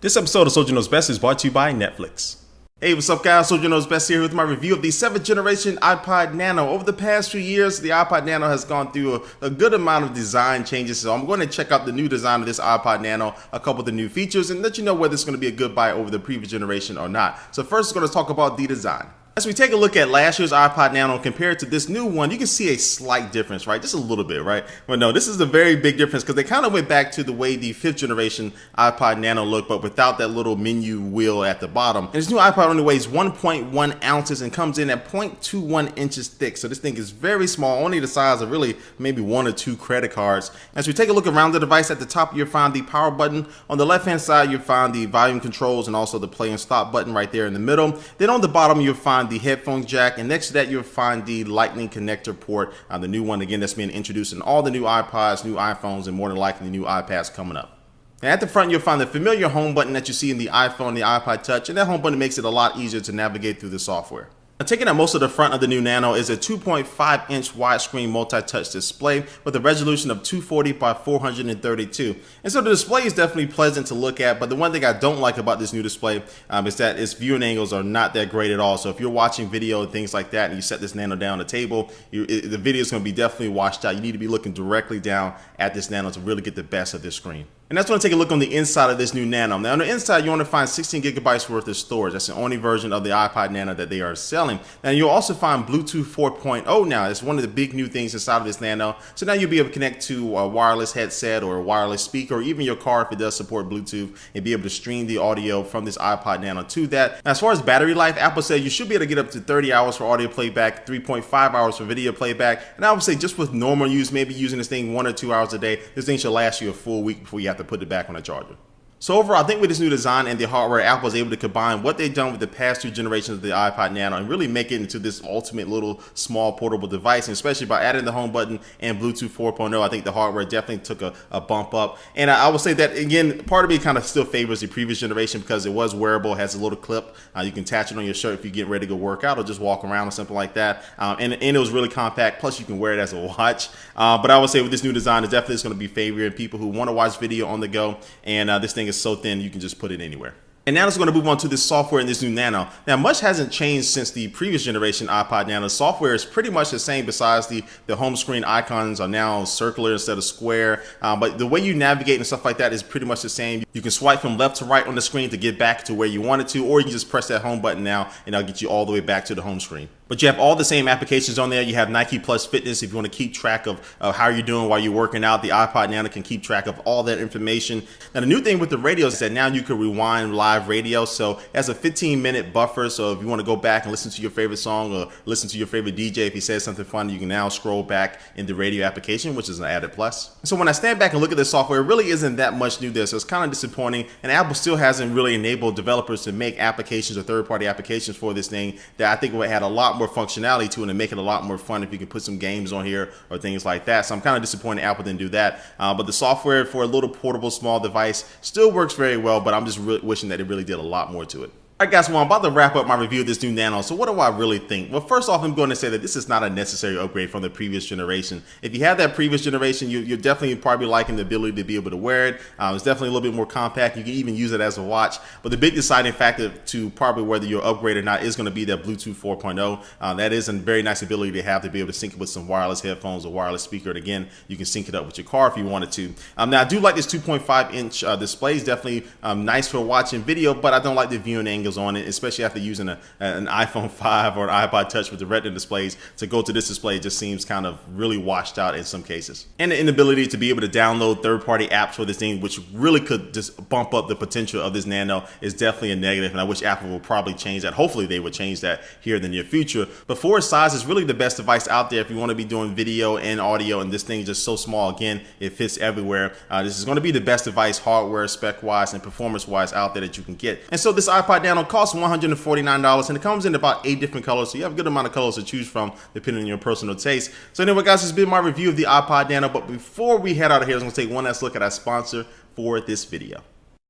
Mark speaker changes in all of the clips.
Speaker 1: This episode of Soldier Knows Best is brought to you by Netflix. Hey, what's up guys? Soldier Knows Best here with my review of the 7th generation Ipod Nano. Over the past few years, the Ipod Nano has gone through a good amount of design changes, so I'm going to check out the new design of this Ipod Nano, a couple of the new features, and let you know whether it's going to be a good buy over the previous generation or not. So first, we're going to talk about the design. As we take a look at last year's Ipod Nano compared to this new one, you can see a slight difference, right? Just a little bit, right? But no, this is a very big difference because they kind of went back to the way the 5th generation Ipod Nano looked, but without that little menu wheel at the bottom. And this new iPod only weighs 1.1 ounces and comes in at 0.21 inches thick. So this thing is very small, only the size of really maybe 1 or 2 credit cards. As we take a look around the device, at the top you'll find the power button. On the left-hand side, you'll find the volume controls and also the play and stop button right there in the middle. Then on the bottom, you'll find the headphone jack, and next to that you'll find the lightning connector port, the new one again that's being introduced in all the new iPods, new iPhones, and more than likely the new iPads coming up. And at the front you'll find the familiar home button that you see in the iPhone and the iPod Touch, and that home button makes it a lot easier to navigate through the software. Now, taking up most of the front of the new Nano is a 2.5-inch widescreen multi-touch display with a resolution of 240 by 432. And so the display is definitely pleasant to look at, but the one thing I don't like about this new display is that its viewing angles are not that great at all. So if you're watching video and things like that and you set this Nano down on the table, the video is going to be definitely washed out. You need to be looking directly down at this Nano to really get the best of this screen. And that's going to take a look on the inside of this new Nano. Now on the inside, you want to find 16 gigabytes worth of storage. That's the only version of the Ipod Nano that they are selling. Now you'll also find Bluetooth 4.0 now. It's one of the big new things inside of this Nano. So now you'll be able to connect to a wireless headset or a wireless speaker, or even your car if it does support Bluetooth, and be able to stream the audio from this Ipod Nano to that. Now, as far as battery life, Apple said you should be able to get up to 30 hours for audio playback, 3.5 hours for video playback. And I would say just with normal use, maybe using this thing 1 or 2 hours a day, this thing should last you a full week before you have to put it back on a charger. So overall, I think with this new design and the hardware, Apple is able to combine what they've done with the past 2 generations of the Ipod Nano and really make it into this ultimate little small portable device. And especially by adding the home button and Bluetooth 4.0, I think the hardware definitely took a bump up. And I will say that, again, part of me kind of still favors the previous generation because it was wearable, has a little clip. You can attach it on your shirt if you get ready to go work out or just walk around or something like that. And it was really compact, plus you can wear it as a watch. But I would say with this new design, it definitely is going to be favoring people who want to watch video on the go. And this thing is so thin you can just put it anywhere. And now let's going to move on to this software in this new Nano. Now, much hasn't changed since the previous generation Ipod Nano. Software is pretty much the same, besides the home screen icons are now circular instead of square. But the way you navigate and stuff like that is pretty much the same. You can swipe from left to right on the screen to get back to where you wanted to, or you can just press that home button now and that'll get you all the way back to the home screen. But you have all the same applications on there. You have Nike Plus Fitness if you want to keep track of how you're doing while you're working out. The Ipod Nano can keep track of all that information. Now the new thing with the radios is that now you can rewind live radio. So it has a 15-minute buffer. So if you want to go back and listen to your favorite song or listen to your favorite DJ, if he says something funny, you can now scroll back in the radio application, which is an added plus. So when I stand back and look at this software, it really isn't that much new there. So it's kind of disappointing. And Apple still hasn't really enabled developers to make applications or third-party applications for this thing that I think would add a lot more functionality to it and make it a lot more fun if you can put some games on here or things like that. So I'm kind of disappointed Apple didn't do that. But the software for a little portable small device still works very well, but I'm just really wishing that it really did a lot more to it. Alright guys, well I'm about to wrap up my review of this new Nano. So what do I really think? Well, first off, I'm going to say that this is not a necessary upgrade from the previous generation. If you have that previous generation, you're definitely probably liking the ability to be able to wear it. It's definitely a little bit more compact. You can even use it as a watch. But the big deciding factor to probably whether you're upgraded or not is going to be that Bluetooth 4.0. That is a very nice ability to have, to be able to sync it with some wireless headphones or wireless speaker. And again, you can sync it up with your car if you wanted to. Now I do like this 2.5-inch display. It's definitely nice for watching video, but I don't like the viewing angles on it, especially after using an iPhone 5 or an iPod Touch with the Retina displays. To go to this display just seems kind of really washed out in some cases. And the inability to be able to download third-party apps for this thing, which really could just bump up the potential of this Nano, is definitely a negative, and I wish Apple will probably change that. Hopefully they would change that here in the near future. But for its size, it's really the best device out there if you want to be doing video and audio, and this thing is just so small. Again, it fits everywhere. This is going to be the best device hardware, spec-wise, and performance-wise out there that you can get. And so this Ipod Nano costs $149, and it comes in about 8 different colors, so you have a good amount of colors to choose from depending on your personal taste. So anyway guys, this has been my review of the Ipod Nano, but before we head out of here, I'm going to take one last look at our sponsor for this video.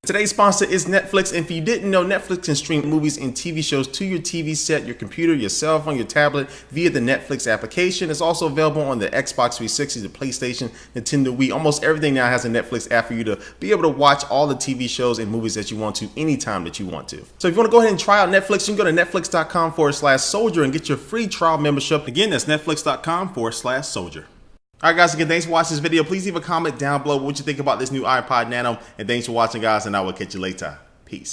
Speaker 1: Today's sponsor is Netflix, and if you didn't know, Netflix can stream movies and TV shows to your TV set, your computer, your cell phone, your tablet via the Netflix application. It's also available on the Xbox 360, the PlayStation, Nintendo Wii. Almost everything now has a Netflix app for you to be able to watch all the TV shows and movies that you want to anytime that you want to. So if you want to go ahead and try out Netflix, you can go to netflix.com/soldier and get your free trial membership. Again, that's netflix.com/soldier. Alright guys, again, thanks for watching this video. Please leave a comment down below what you think about this new iPod Nano. And thanks for watching, guys, and I will catch you later. Peace.